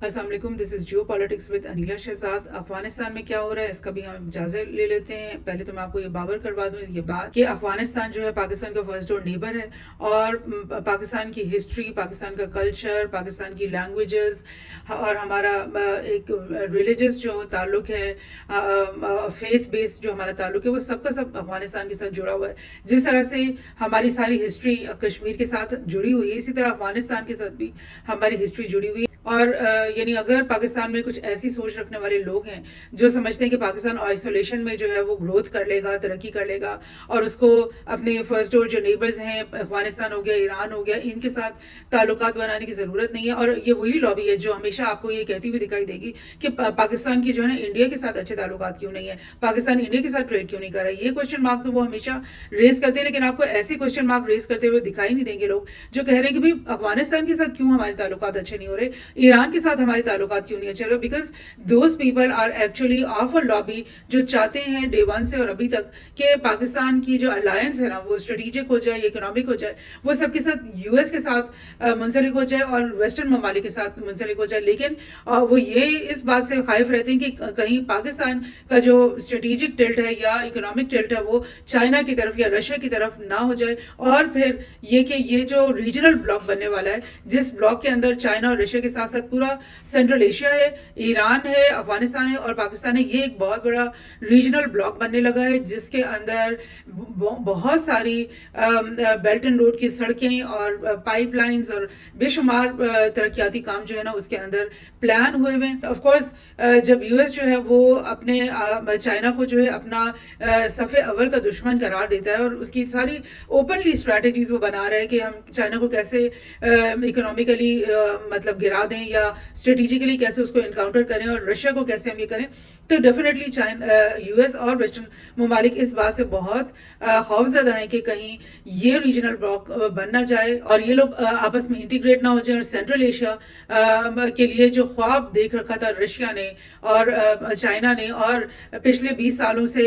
अस्सलाम वालेकुम, this is Geo politics with Aneela Shahzad. Afghanistan में क्या हो रहा है इसका भी हम जायज़ा ले लेते हैं। पहले तो मैं आपको ये बावर करवा दूँ ये बात कि अफगानिस्तान जो है पाकिस्तान का फर्स्ट डोर नेबर है, और पाकिस्तान की हिस्ट्री, पाकिस्तान का कल्चर, पाकिस्तान की लैंग्वेजेस और हमारा एक रिलीजियस जो ताल्लुक है, फेथ बेस्ड जो हमारा ताल्लुक है, वो सबका सब अफगानिस्तान के साथ जुड़ा हुआ है। जिस तरह से हमारी सारी हिस्ट्री कश्मीर के साथ जुड़ी हुई है, इसी तरह अफगानिस्तान के साथ भी हमारी हिस्ट्री जुड़ी हुई है। और यानी अगर पाकिस्तान में कुछ ऐसी सोच रखने वाले लोग हैं जो समझते हैं कि पाकिस्तान आइसोलेशन में जो है वो ग्रोथ कर लेगा, तरक्की कर लेगा, और उसको अपने फर्स्ट डोर जो नेबर्स हैं, अफगानिस्तान हो गया, ईरान हो गया, इनके साथ ताल्लुकात बनाने की ज़रूरत नहीं है। और ये वही लॉबी है जो हमेशा आपको ये कहती हुई दिखाई देगी कि पाकिस्तान की जो है ना इंडिया के साथ अच्छे ताल्लुकात क्यों नहीं है, पाकिस्तान इंडिया के साथ ट्रेड क्यों नहीं कर रहा है। ये क्वेश्चन मार्क तो वो हमेशा रेस करते हैं, लेकिन आपको ऐसे क्वेश्चन मार्क रेस करते हुए दिखाई नहीं देंगे लोग जो कह रहे हैं कि भाई अफगानिस्तान के साथ क्यों हमारे ताल्लुकात अच्छे नहीं हो रहे, ईरान के साथ हमारे ताल्लुकात क्यों नहीं अच्छे हो रहे। Because those people are actually of a lobby जो चाहते हैं डे वन से और अभी तक कि पाकिस्तान की जो अलायंस है ना वो स्ट्रेटेजिक हो जाए, इकोनॉमिक हो जाए, वो सबके साथ यूएस के साथ मुंसलिक हो जाए और वेस्टर्न ममालिक के साथ मुंसलिक हो जाए। लेकिन वो ये इस बात से खाइफ रहते हैं कि कहीं पाकिस्तान का जो स्ट्रेटेजिक टिल्ट है या इकोनॉमिक टिल्ट है वो चाइना की तरफ या रशिया की तरफ ना हो जाए, और फिर ये कि ये जो रीजनल ब्लॉक बनने वाला है, जिस ब्लॉक के अंदर चाइना और रशिया के साथ साथ पूरा सेंट्रल एशिया है, ईरान है, अफगानिस्तान है और पाकिस्तान है, ये एक बहुत बड़ा रीजनल ब्लॉक बनने लगा है जिसके अंदर बहुत सारी बेल्ट एंड रोड की सड़कें और पाइपलाइंस और बेशुमार तरक्याती काम जो है ना उसके अंदर प्लान हुए हुए हैं। ऑफकोर्स जब यूएस जो है वो अपने चाइना को जो है अपना सफ़े अव्वल का दुश्मन करार देता है और उसकी सारी ओपनली स्ट्रैटेजीज वो बना रहा है कि हम चाइना को कैसे इकोनॉमिकली मतलब गिरा दें या स्ट्रेटेजिकली कैसे उसको इनकाउंटर करें, और रशिया को कैसे हम ये करें। तो डेफिनेटली चाइना, यूएस और वेस्टर्न ममालिक इस बात से बहुत खौफजदा हैं कि कहीं ये रीजनल ब्लॉक बन ना जाए और ये लोग आपस में इंटीग्रेट ना हो जाए, और सेंट्रल एशिया के लिए जो ख्वाब देख रखा था रशिया ने और चाइना ने, और पिछले 20 सालों से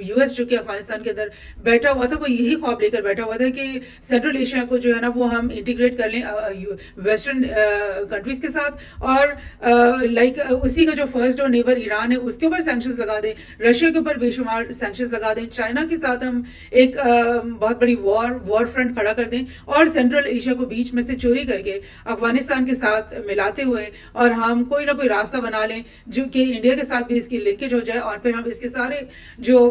यूएस जो कि अफगानिस्तान के अंदर बैठा हुआ था, वो यही ख्वाब लेकर बैठा हुआ था कि सेंट्रल एशिया को जो है ना वो हम इंटीग्रेट कर लें वेस्टर्न कंट्रीज के साथ, और लाइक उसी का जो फर्स्ट डोर नेबर ईरान है उसके ऊपर सैंक्शंस लगा दें, रशिया के ऊपर बेशुमार सैंक्शंस लगा दें, चाइना के साथ हम एक बहुत बड़ी वॉर फ्रंट खड़ा कर दें, और सेंट्रल एशिया को बीच में से चोरी करके अफगानिस्तान के साथ मिलाते हुए और हम कोई ना कोई रास्ता बना लें जो कि इंडिया के साथ भी इसकी लिंकेज हो जाए, और फिर हम इसके सारे जो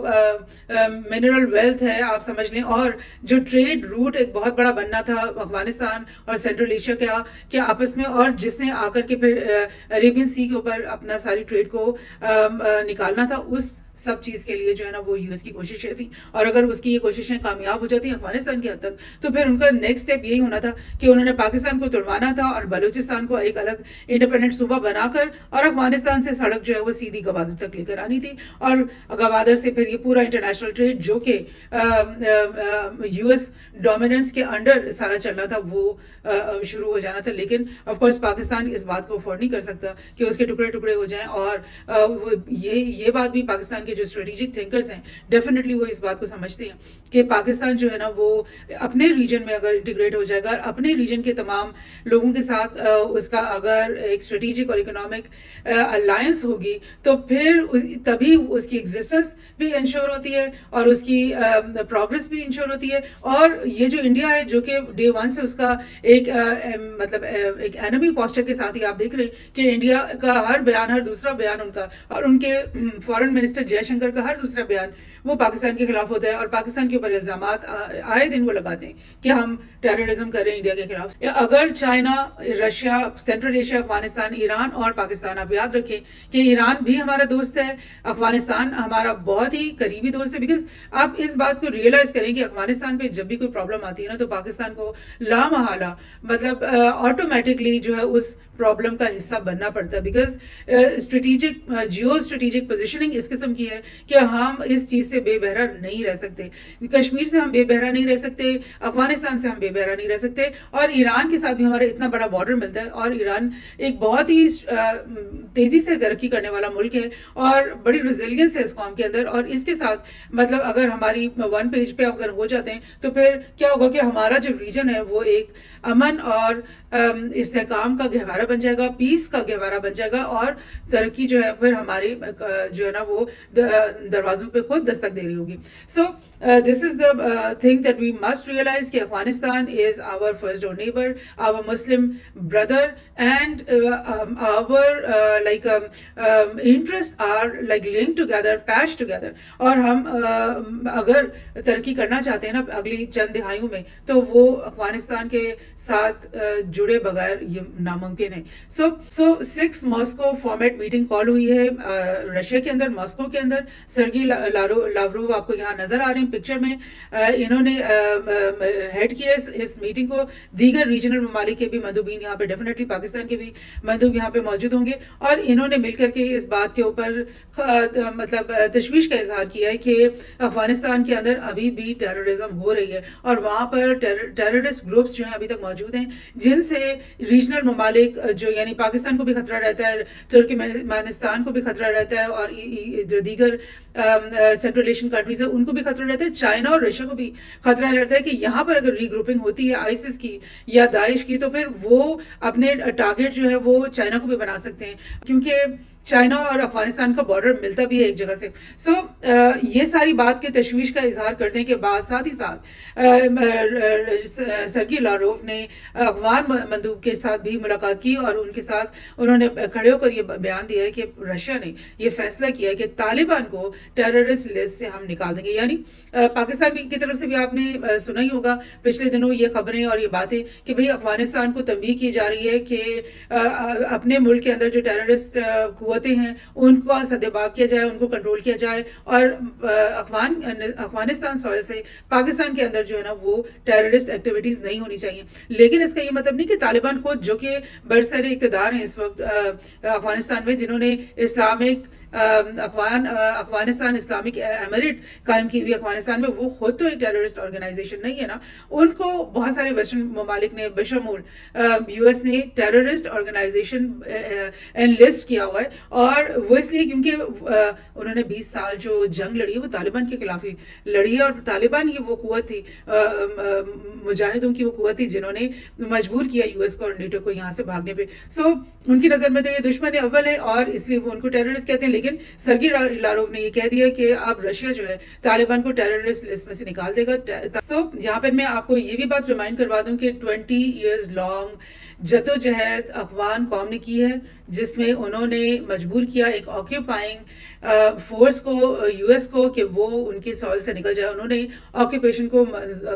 मिनरल वेल्थ है आप समझ लें, और जो ट्रेड रूट एक बहुत बड़ा बनना था अफगानिस्तान और सेंट्रल एशिया के आपस में, और जिसने आकर के फिर अरेबियन सी के ऊपर अपना सारी ट्रेड को निकालना था, उस सब चीज़ के लिए जो है ना वो यूएस की कोशिशें थी। और अगर उसकी ये कोशिशें कामयाब हो जाती अफगानिस्तान की हद तक, तो फिर उनका नेक्स्ट स्टेप यही होना था कि उन्होंने पाकिस्तान को तुड़वाना था और बलूचिस्तान को एक अलग इंडिपेंडेंट सूबा बनाकर और अफगानिस्तान से सड़क जो है वो सीधी गवादर तक लेकर आनी थी, और गवादर से फिर ये पूरा इंटरनेशनल ट्रेड जो कि यूएस डोमिनेंस के अंडर सारा चल रहा था वो शुरू हो जाना था। लेकिन ऑफकोर्स पाकिस्तान इस बात को अफोर्ड नहीं कर सकता कि उसके टुकड़े टुकड़े हो जाएं, और ये बात भी पाकिस्तान के जो स्ट्रेटेजिक थिंकर्स हैं डेफिनेटली वो इस बात को समझते हैं कि पाकिस्तान जो है ना वो अपने रीजन में अगर इंटीग्रेट हो जाएगा, अपने रीजन के तमाम लोगों के साथ उसका अगर एक स्ट्रेटेजिक और इकोनॉमिक अलायंस होगी, तो फिर तभी उसकी एग्जिस्टेंस भी इंश्योर होती है और उसकी प्रोग्रेस भी इंश्योर होती है। और ये जो इंडिया है जो कि डे वन से उसका एक मतलब एक एनिमी पोस्टर के साथ ही आप देख रहे हैं कि इंडिया का हर बयान, हर दूसरा बयान उनका, और उनके फॉरेन मिनिस्टर जयशंकर का हर दूसरा बयान वो पाकिस्तान के खिलाफ होता है, और पाकिस्तान के ऊपर इल्जामात आए दिन वो लगाते हैं कि हम टेररिज्म कर रहे हैं इंडिया के खिलाफ। अगर China, Russia, central Asia, Afghanistan, Iran और पाकिस्तान, आप याद रखें कि ईरान भी हमारा दोस्त है, अफगानिस्तान हमारा बहुत ही करीबी दोस्त है। बिकॉज आप इस बात को रियलाइज करें कि अफगानिस्तान पे जब भी कोई प्रॉब्लम आती है ना तो पाकिस्तान को लामहला मतलब ऑटोमेटिकली जो है उस प्रॉब्लम का हिस्सा बनना पड़ता है। Because strategic geo strategic positioning इस किस्म की کی ہے کہ ہم اس چیز سے بے بہرا نہیں رہ سکتے. کشمیر سے ہم بے بہرا نہیں رہ سکتے, افغانستان سے ہم بے بہرا نہیں رہ سکتے, اور ایران کے ساتھ بھی ہمارا اتنا بڑا بارڈر ملتا ہے, اور ایران ایک بہت ہی تیزی سے ترقی کرنے والا ملک ہے اور بڑی ریزیلینس ہے اس قوم کے اندر. اور اس کے ساتھ مطلب اگر ہماری ون پیج پہ اگر ہو جاتے ہیں تو پھر کیا ہوگا کہ ہمارا جو ریجن ہے وہ ایک امن اور استحکام کا گہوارہ بن جائے گا, پیس کا گہوارہ بن جائے گا, اور ترقی جو ہے پھر ہماری جو ہے نا وہ دروازوں پہ خود دستک دے رہی ہوگی. سو this is the thing that we must realize کہ Afghanistan is our first door neighbor, our Muslim brother, and our interests are like linked together, patched together. اور ہم اگر ترقی کرنا چاہتے ہیں نا اگلی چند دہائیوں میں تو وہ افغانستان کے ساتھ جڑے بغیر یہ ناممکن ہے. سو 6 ماسکو فارمیٹ میٹنگ کال ہوئی ہے رشیا کے اندر, ماسکو کے اندر. سرگی لاوروو آپ کو یہاں نظر آ رہے ہیں پکچر میں, انہوں نے ہیڈ کیا اس میٹنگ کو. دیگر ریجنل ممالک کے بھی مندوبین یہاں پہ, ڈیفینیٹلی پاکستان کے بھی مندوب یہاں پہ موجود ہوں گے, اور انہوں نے مل کر کے اس بات کے اوپر مطلب تشویش کا اظہار کیا ہے کہ افغانستان کے اندر ابھی بھی ٹیررزم ہو رہی ہے, اور وہاں پر ٹیررسٹ گروپس جو ہیں ابھی تک موجود ہیں جن سے ریجنل ممالک جو یعنی پاکستان کو بھی خطرہ رہتا ہے, ترکمانستان کو بھی خطرہ رہتا ہے, اور جو دیگر سینٹرل ایشین کنٹریز ہیں ان کو بھی خطرہ رہتا ہے, چائنا اور رشیا کو بھی خطرہ رہتا ہے کہ یہاں پر اگر ری گروپنگ ہوتی ہے آئیسس کی یا داعش کی تو پھر وہ اپنے ٹارگیٹ جو ہے وہ چائنا کو بھی بنا سکتے ہیں, کیونکہ چائنا اور افغانستان کا بارڈر ملتا بھی ہے ایک جگہ سے. سو یہ ساری بات کے تشویش کا اظہار کرنے کے بعد ساتھ ہی ساتھ سرگی لاروف نے افغان مندوب کے ساتھ بھی ملاقات کی, اور ان کے ساتھ انہوں نے کھڑے ہو کر یہ بیان دیا ہے کہ رشیا نے یہ فیصلہ کیا ہے کہ طالبان کو ٹیررسٹ لسٹ سے ہم نکال دیں گے. یعنی پاکستان کی طرف سے بھی آپ نے سنا ہی ہوگا پچھلے دنوں یہ خبریں اور یہ باتیں کہ بھئی افغانستان کو تنبیہ کی جا رہی ہے کہ اپنے ملک کے اندر جو ٹیررسٹ قوتیں ہیں ان کو سدباب کیا جائے, ان کو کنٹرول کیا جائے, اور افغانستان سوئل سے پاکستان کے اندر جو ہے نا وہ ٹیررسٹ ایکٹیویٹیز نہیں ہونی چاہیے. لیکن اس کا یہ مطلب نہیں کہ طالبان خود جو کہ برسر اقتدار ہیں اس وقت افغانستان میں, جنہوں نے افغانستان اسلامک ایمریٹ قائم کی ہوئی افغانستان میں, وہ خود تو ایک ٹیررسٹ آرگنائزیشن نہیں ہے نا. ان کو بہت سارے ویسٹرن ممالک نے بشمول یو ایس نے ٹیررسٹ آرگنائزیشن انلسٹ کیا ہوا ہے, اور وہ اس لیے کیونکہ انہوں نے 20 سال جو جنگ لڑی ہے وہ طالبان کے خلاف ہی لڑی ہے, اور طالبان ہی وہ قوت تھی, مجاہدوں کی وہ قوت تھی جنہوں نے مجبور کیا یو ایس کو اور نیٹو کو یہاں سے بھاگنے پہ. سو ان کی نظر میں تو یہ دشمن اول ہے اور اس لیے وہ ان کو ٹیررسٹ کہتے ہیں. لیکن سرگی لاروف نے یہ کہہ دیا کہ اب رشیا جو ہے طالبان کو ٹیررسٹ لسٹ میں سے نکال دے گا. سو یہاں پر میں آپ کو یہ بھی بات ریمائنڈ کروا دوں کہ 20 ایئرز لانگ جدوجہد افغان قوم نے کی ہے, جس میں انہوں نے مجبور کیا ایک آکیوپائنگ فورس کو, یو ایس کو, کہ وہ ان کے سوئل سے نکل جائے. انہوں نے آکیوپیشن کو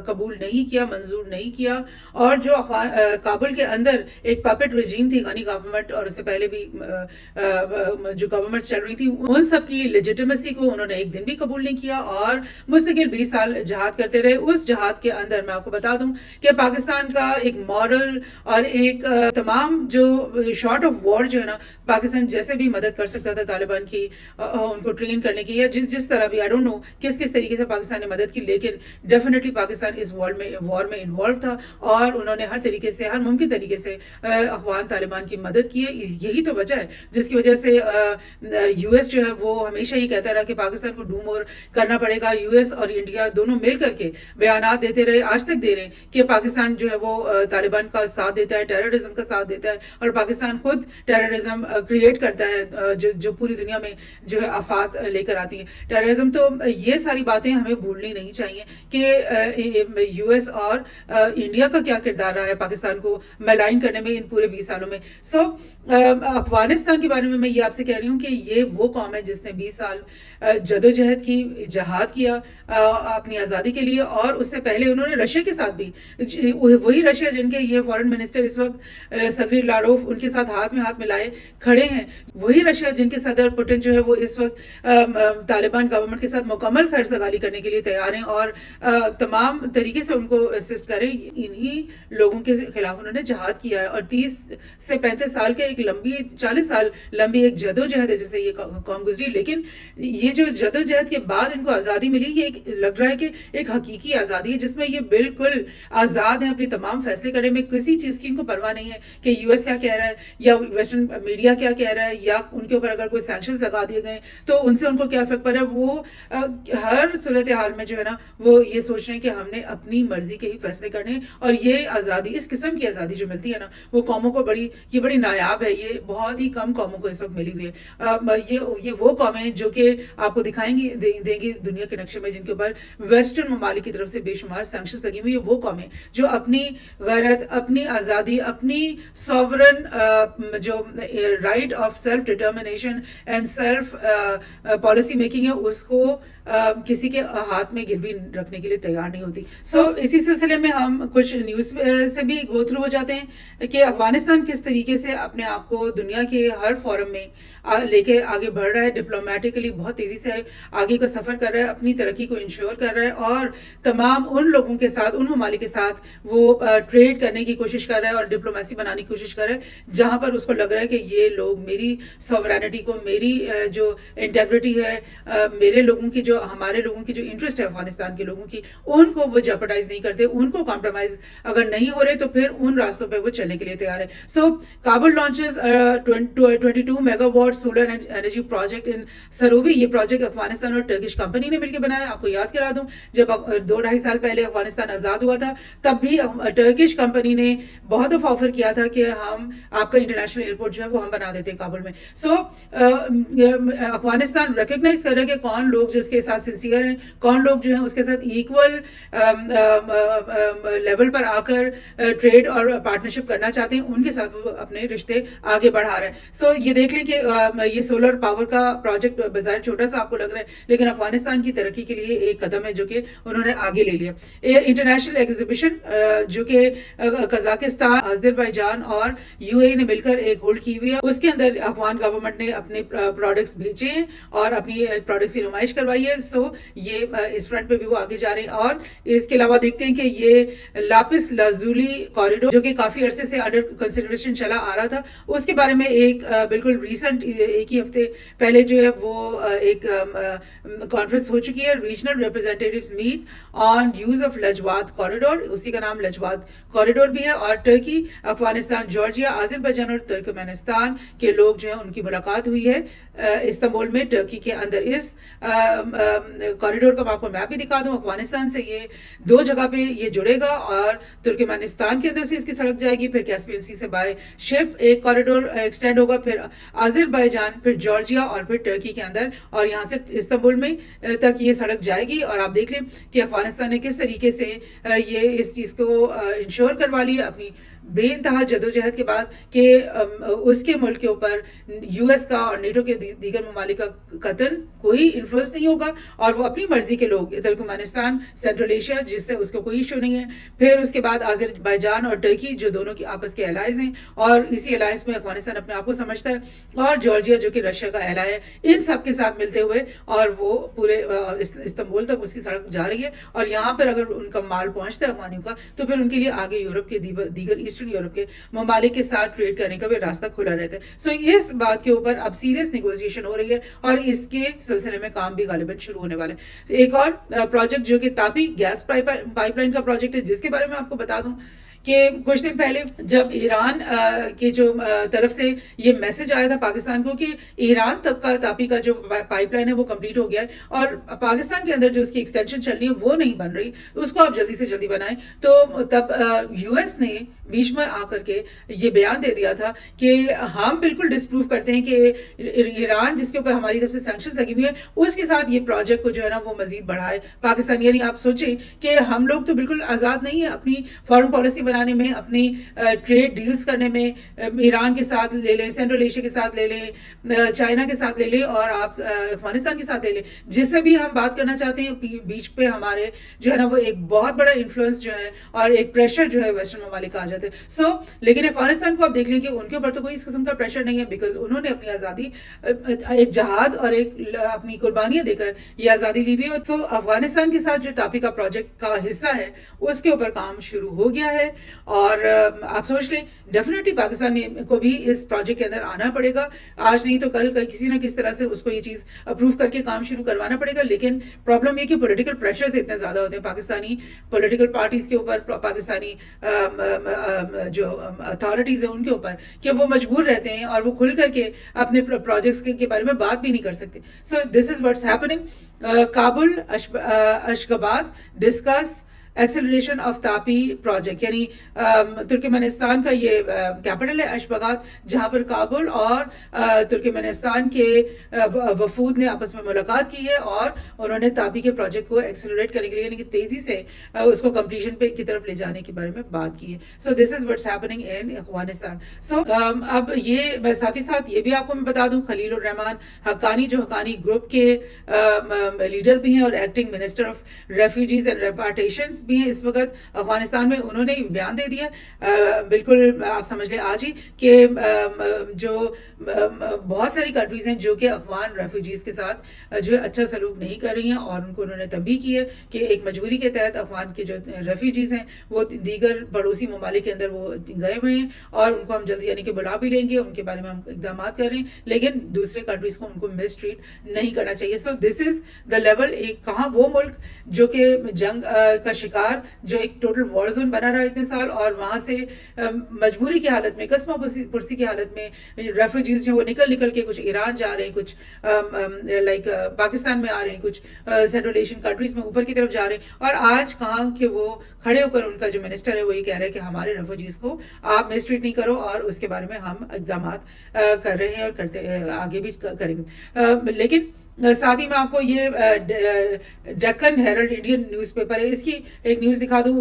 قبول نہیں کیا, منظور نہیں کیا, اور جو کابل کے اندر ایک پپٹ رجیم تھی غنی گورنمنٹ, اور اس سے پہلے بھی جو گورنمنٹ چل رہی تھی, ان سب کی لیجیٹیمیسی کو انہوں نے ایک دن بھی قبول نہیں کیا, اور مستقل 20 سال جہاد کرتے رہے. اس جہاد کے اندر میں آپ کو بتا دوں کہ پاکستان کا ایک مورل اور ایک تمام جو شارٹ آف وار جو ہے نا, پاکستان جیسے بھی مدد کر سکتا تھا طالبان کی, ان کو ٹرین کرنے کی, یا جس طرح بھی, آئی ڈونٹ نو کس طریقے سے پاکستان نے مدد کی, لیکن ڈیفینیٹلی پاکستان اس وار میں انوالو تھا, اور انہوں نے ہر طریقے سے, ہر ممکن طریقے سے افغان طالبان کی مدد کی ہے. یہی تو وجہ ہے جس کی وجہ سے یو ایس جو ہے وہ ہمیشہ یہ کہتا رہا کہ پاکستان کو ڈو مور کرنا پڑے گا. یو ایس اور انڈیا دونوں مل کر کے بیانات دیتے رہے, آج تک دے رہے ہیں کہ پاکستان جو ہے وہ طالبان کا ساتھ دیتا ہے, ٹیررزم کا ساتھ دیتا ہے, اور پاکستان خود ٹیررزم کریٹ کرتا ہے جو پوری دنیا میں جو ہے آفات لے کر آتی ہیں ٹیررزم. تو یہ ساری باتیں ہمیں بھولنی نہیں چاہیے کہ یو ایس اور انڈیا کا کیا کردار رہا ہے پاکستان کو ملائن کرنے میں ان پورے 20 سالوں میں. سو افغانستان کے بارے میں یہ آپ سے کہہ رہی ہوں کہ یہ وہ قوم ہے جس نے 20 سال جدوجہد کی, جہاد کیا اپنی آزادی کے لیے, اور اس سے پہلے انہوں نے رشیا کے ساتھ بھی, وہی رشیا جن کے یہ فارن منسٹر اس वक्त सर्गेई लारोव उनके साथ हाथ में हाथ मिलाए खड़े हैं, वही रशिया जिनके सदर पुतिन जो है वो इस वक्त तालिबान गवर्नमेंट के साथ मुकम्मल खैरसगाली करने के लिए तैयार हैं और तमाम तरीके से उनको असिस्ट करें, इन्हीं लोगों के खिलाफ उन्होंने जहाद किया है। और 30 से 35 साल के एक लंबी 40 साल लंबी एक जदोजहद है जिससे ये कौम गुजरी, लेकिन ये जो जदोजहद के बाद इनको आज़ादी मिली, ये एक लग रहा है कि एक हकीकी आज़ादी है जिसमें ये बिल्कुल आज़ाद हैं अपनी तमाम फैसले करने में, किसी चीज़ की इनको परवाह नहीं है कि यूएस क्या कह रहा है या वेस्टर्न मीडिया क्या कह रहा है या उनके ऊपर अगर कोई सैंक्शंस लगा दिए गए तो उनसे उनको क्या इफेक्ट पड़ रहा है। वो हर सूरत हाल में जो है ना वो ये सोच रहे हैं कि हमने अपनी मर्जी के ही फैसले करने, और ये आज़ादी, इस किस्म की आज़ादी जो मिलती है ना वो कौमों को बड़ी नायाब है, ये बहुत ही कम कौमों को इस वक्त मिली हुई है। ये वो कौमें जो कि आपको दिखाएंगी देंगी दुनिया के नक्शे में जिनके ऊपर वेस्टर्न ममालिक की तरफ से बेशुमार सैंक्शंस लगी हुई है, वो कौमें जो अपनी गैरत, अपनी आज़ादी, अपनी सॉवरन जो right of self determination and self policy making है उसको किसी के हाथ में गिरवी रखने के लिए तैयार नहीं होती। इसी सिलसिले में हम कुछ न्यूज़ से भी गो थ्रू हो जाते हैं कि अफगानिस्तान किस तरीके से अपने आप को दुनिया के हर फोरम में लेके आगे बढ़ रहा है, डिप्लोमेटिकली बहुत तेज़ी से आगे का सफ़र कर रहा है, अपनी तरक्की को इंश्योर कर रहा है और तमाम उन लोगों के साथ, उन ममालिक के साथ वो ट्रेड करने की कोशिश कर रहा है और डिप्लोमेसी बनाने की कोशिश कर रहा है जहाँ पर उसको लग रहा है कि ये लोग मेरी सॉवरेनिटी को, मेरी जो इंटेग्रिटी है, मेरे लोगों की जो, हमारे लोगों की जो इंटरेस्ट है अफगानिस्तान के लोगों की, उनको वो जेपरडाइज नहीं करते, उनको कॉम्प्रोमाइज अगर नहीं हो रहे तो फिर उन रास्तों पर वो चलने के लिए तैयार है। Kabul launches 22 megawatt solar energy project in Sarobi. ये प्रोजेक्ट अफगानिस्तान और टर्किश कंपनी ने मिलकर बनाया। आपको याद करा दूं, जब 2-2.5 साल पहले अफगानिस्तान आज़ाद हुआ था तब भी टर्किश कंपनी ने बहुत दफ़ा ऑफर किया था कि हम आपका इंटरनेशनल एयरपोर्ट जो है वो हम बना देते हैं काबुल में। अफगानिस्तान रिकग्नाइज कर रहा है कि कौन लोग जो उसके साथ सिंसियर हैं, कौन लोग जो हैं उसके साथ इक्वल लेवल पर आकर ट्रेड और पार्टनरशिप करना चाहते हैं, उनके साथ वो अपने रिश्ते आगे बढ़ा रहा है। ये देख लें कि ये सोलर पावर का प्रोजेक्ट बाजार छोटा सा आपको लग रहा है, लेकिन अफगानिस्तान की तरक्की के लिए एक कदम है जो कि उन्होंने आगे ले लिया। इंटरनेशनल एग्जीबिशन जो कि कजाकिस्तान, अजरबैजान और यूएई ने मिलकर एक होल्ड की हुई है, उसके अंदर अफगान गवर्नमेंट ने अपने प्रोडक्ट्स भेजे हैं और अपनी प्रोडक्ट्स की नुमाइश करवाई है। ये इस फ्रंट पे भी वो आगे जा रहे हैं। और इसके अलावा देखते हैं कि ये लापिस लाजुली कॉरिडोर जो कि काफी अरसे से अंडर कंसिडरेशन चला आ रहा था, उसके बारे में एक बिल्कुल रिसेंट एक ही हफ्ते पहले जो है वो एक कॉन्फ्रेंस हो चुकी है, regional representatives meet on use of Lajward corridor, उसी का नाम लजवाद कॉरिडोर भी है। और टर्की, अफगानिस्तान, जॉर्जिया, अज़रबैजान और तुर्कमेनिस्तान के लोग जो है उनकी मुलाकात हुई है इस्तांबुल में, टर्की के अंदर। इस कॉरिडोर का मैं आपको मैप भी दिखा दूं। अफगानिस्तान से ये 2 जगह पे ये जुड़ेगा और तुर्कमेनिस्तान के अंदर से इसकी सड़क जाएगी, फिर कैस्पियन सी से बाय शिप एक कॉरिडोर एक्सटेंड होगा, फिर अज़रबैजान, फिर जॉर्जिया और फिर टर्की के अंदर, और यहाँ से इस्तांबुल में तक ये सड़क जाएगी। और आप देख लें कि अफगानिस्तान ने किस तरीके से ये इस चीज़ को इंश्योर करवा लिया अपनी बेइंतहा जदोजहद के बाद कि उसके मुल्क के ऊपर यूएस का और नेटो के दीगर ममालिक का कतन कोई इन्फ्लुएंस नहीं होगा और वो अपनी मर्जी के लोग, तुर्कमेनिस्तान, सेंट्रल एशिया जिससे उसको कोई इशू नहीं है, फिर उसके बाद अज़रबैजान और टर्की जो दोनों की आपस के अलाइज हैं और इसी अलाइंस में अफगानिस्तान अपने आप को समझता है, और जॉर्जिया जो कि रशिया का एलाय है, इन सब के साथ मिलते हुए और वो पूरे इस्तांबुल तक उसकी सड़क जा रही है। और यहाँ पर अगर उनका माल पहुँचता है अफगानियों का तो फिर उनके लिए आगे यूरोप के दीगर ईस्टर्न यूरोप के ममालिक के साथ ट्रेड करने का भी रास्ता खुला रहता है। इस बात के ऊपर अब सीरियस नेगोशिएशन हो रही है और इसके सिलसिले में काम भी गालिबन शुरू होने वाला है। एक और प्रोजेक्ट जो कि तापी गैस पाइपलाइन का प्रोजेक्ट है, जिसके बारे में आपको बता दूं कि कुछ दिन पहले जब ईरान की जो तरफ से ये मैसेज आया था पाकिस्तान को कि ईरान तक का तापी का जो पाइपलाइन है वो कंप्लीट हो गया है और पाकिस्तान के अंदर जो उसकी एक्सटेंशन चलनी है वो नहीं बन रही, उसको आप जल्दी से जल्दी बनाएं, तो तब यूएस ने बीच में आकर के ये बयान दे दिया था कि हम बिल्कुल डिस्प्रूव करते हैं कि ईरान जिसके ऊपर हमारी तरफ से सैंक्शंस लगी हुई है उसके साथ ये प्रोजेक्ट को जो है ना वो मजीद बढ़ाए पाकिस्तान। यानी आप सोचें कि हम लोग तो बिल्कुल आज़ाद नहीं है अपनी फॉरेन पॉलिसी बनाने بنانے میں, اپنی ٹریڈ ڈیلز کرنے میں, ایران کے ساتھ لے لیں, سینٹرل ایشیا کے ساتھ لے لیں, چائنا کے ساتھ لے لیں, اور آپ افغانستان کے ساتھ لے لیں, جس سے بھی ہم بات کرنا چاہتے ہیں بیچ پہ ہمارے جو ہے نا وہ ایک بہت بڑا انفلوئنس جو ہے اور ایک پریشر جو ہے ویسٹرن ممالک کا آ جاتے ہیں. سو لیکن افغانستان کو آپ دیکھ لیں کہ ان کے اوپر تو کوئی اس قسم کا پریشر نہیں ہے, بیکاز انہوں نے اپنی آزادی ایک جہاد اور ایک اپنی قربانیاں دے کر یہ آزادی لی ہوئی ہے. سو افغانستان کے ساتھ جو ٹاپی کا پروجیکٹ کا حصہ ہے اس کے اوپر کام شروع ہو گیا ہے, اور آپ سوچ لیں ڈیفینیٹلی پاکستان کو بھی اس پروجیکٹ کے اندر آنا پڑے گا, آج نہیں تو کل کسی نہ کسی طرح سے اس کو یہ چیز اپروو کر کے کام شروع کروانا پڑے گا. لیکن پرابلم یہ کہ پولیٹیکل پریشرز اتنے زیادہ ہوتے ہیں پاکستانی پولیٹیکل پارٹیز کے اوپر, پاکستانی جو اتھارٹیز ہیں ان کے اوپر, کہ وہ مجبور رہتے ہیں اور وہ کھل کر کے اپنے پروجیکٹس کے بارے میں بات بھی نہیں کر سکتے. So this is what's happening. Kabul Ashgabat discuss acceleration of TAPI project, یعنی ترکمانستان کا یہ کیپٹل ہے اشغاباد, جہاں پر کابل اور ترکمانستان کے وفود نے آپس میں ملاقات کی ہے اور انہوں نے تاپی کے پروجیکٹ کو ایکسلریٹ کرنے کے لیے, یعنی کہ تیزی سے اس کو کمپلیشن پہ کی طرف لے جانے کے بارے میں بات کی ہے. So this is what's happening in Afghanistan. So اب یہ میں ساتھ ہی ساتھ یہ بھی آپ کو میں بتا دوں, خلیل الرحمان حقانی جو حقانی گروپ کے لیڈر بھی ہیں اور acting minister of refugees and repatriations بھی ہیں اس وقت افغانستان میں, انہوں نے بیان دے دیا بالکل آپ سمجھ لیں آج ہی کہ جو بہت ساری کنٹریز ہیں جو کہ افغان ریفیوجیز کے ساتھ جو ہے اچھا سلوک نہیں کر رہی ہیں, اور ان کو انہوں نے تنبیہ کی ہے کہ ایک مجبوری کے تحت افغان کے جو ریفیوجیز ہیں وہ دیگر پڑوسی ممالک کے اندر وہ گئے ہوئے ہیں, اور ان کو ہم جلدی یعنی کہ بلا بھی لیں گے, ان کے بارے میں ہم اقدامات کر رہے ہیں, لیکن دوسرے کنٹریز کو ان کو مس ٹریٹ نہیں کرنا چاہیے. سو دس از دا لیول. ایک کہاں وہ ملک جو کہ جنگ کا شکار, جو ایک ٹوٹل وار زون بنا رہا اتنے سال, اور وہاں سے مجبوری کی حالت میں, قسمہ پرسی کی حالت میں ریفیوجیز جو وہ نکل کے کچھ ایران جا رہے ہیں, کچھ لائک پاکستان میں آ رہے ہیں, کچھ سینٹرل ایشین کنٹریز میں اوپر کی طرف جا رہے ہیں, اور آج کہاں کہ وہ کھڑے ہو کر ان کا جو منسٹر ہے وہ یہ کہہ رہے ہیں کہ ہمارے ریفیوجیز کو آپ مسٹریٹ نہیں کرو, اور اس کے بارے میں ہم اقدامات کر رہے ہیں اور کرتے آگے بھی کریں گے. لیکن ساتھ ہی میں آپ کو یہ Deccan Herald Indian newspaper ہے, اس کی ایک نیوز دکھا دوں.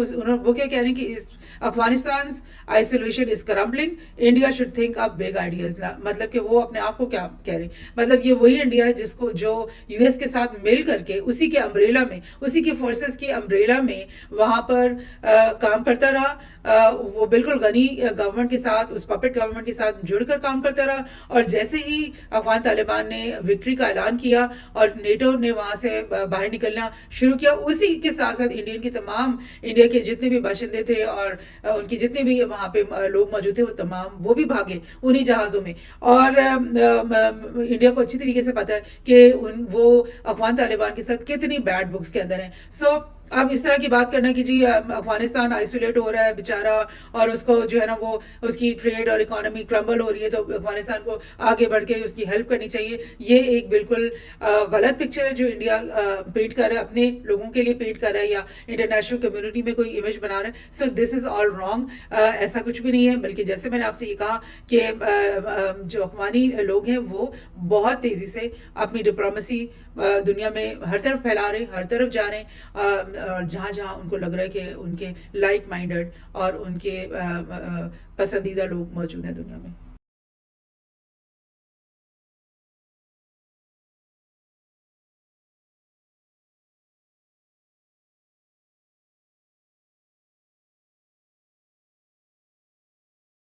وہ کیا کہہ رہے ہیں کہ Afghanistan isolation is crumbling, India should think up big ideas. مطلب کہ وہ اپنے آپ کو کیا کہہ رہے ہیں, مطلب یہ وہی انڈیا ہے جس کو جو یو ایس کے ساتھ مل کر کے اسی کے امبریلا میں, اسی کی فورسز کی امبریلا میں وہاں پر کام کرتا رہا, وہ بالکل غنی گورنمنٹ کے ساتھ, اس پپٹ گورنمنٹ کے ساتھ جڑ کر کام کرتا رہا, اور جیسے ہی افغان طالبان نے وکٹری کا اعلان کیا اور نیٹو نے وہاں سے باہر نکلنا شروع کیا, اسی کے ساتھ ساتھ انڈیا کے جتنے بھی باشندے تھے اور ان کی جتنے بھی وہاں پہ لوگ موجود تھے وہ تمام وہ بھی بھاگے انہی جہازوں میں. اور انڈیا کو اچھی طریقے سے پتا ہے کہ وہ افغان طالبان کے ساتھ کتنی بیڈ بکس کے اندر ہیں. سو اب اس طرح کی بات کرنا کہ جی افغانستان آئسولیٹ ہو رہا ہے بیچارہ, اور اس کو جو ہے نا وہ اس کی ٹریڈ اور اکانومی کرمبل ہو رہی ہے, تو افغانستان کو آگے بڑھ کے اس کی ہیلپ کرنی چاہیے. یہ ایک بالکل غلط پکچر ہے جو انڈیا پینٹ کر رہا ہے, اپنے لوگوں کے لیے پینٹ کر رہا ہے یا انٹرنیشنل کمیونٹی میں کوئی امیج بنا رہا ہے. So this is all wrong. ایسا کچھ بھی نہیں ہے, بلکہ جیسے میں نے آپ سے یہ کہا کہ جو افغانی لوگ ہیں وہ بہت تیزی سے اپنی ڈپلومیسی دنیا میں ہر طرف پھیلا رہے ہیں, ہر طرف جا رہے ہیں, اور جہاں جہاں ان کو لگ رہا ہے کہ ان کے لائک مائنڈڈ اور ان کے پسندیدہ لوگ موجود ہیں دنیا میں.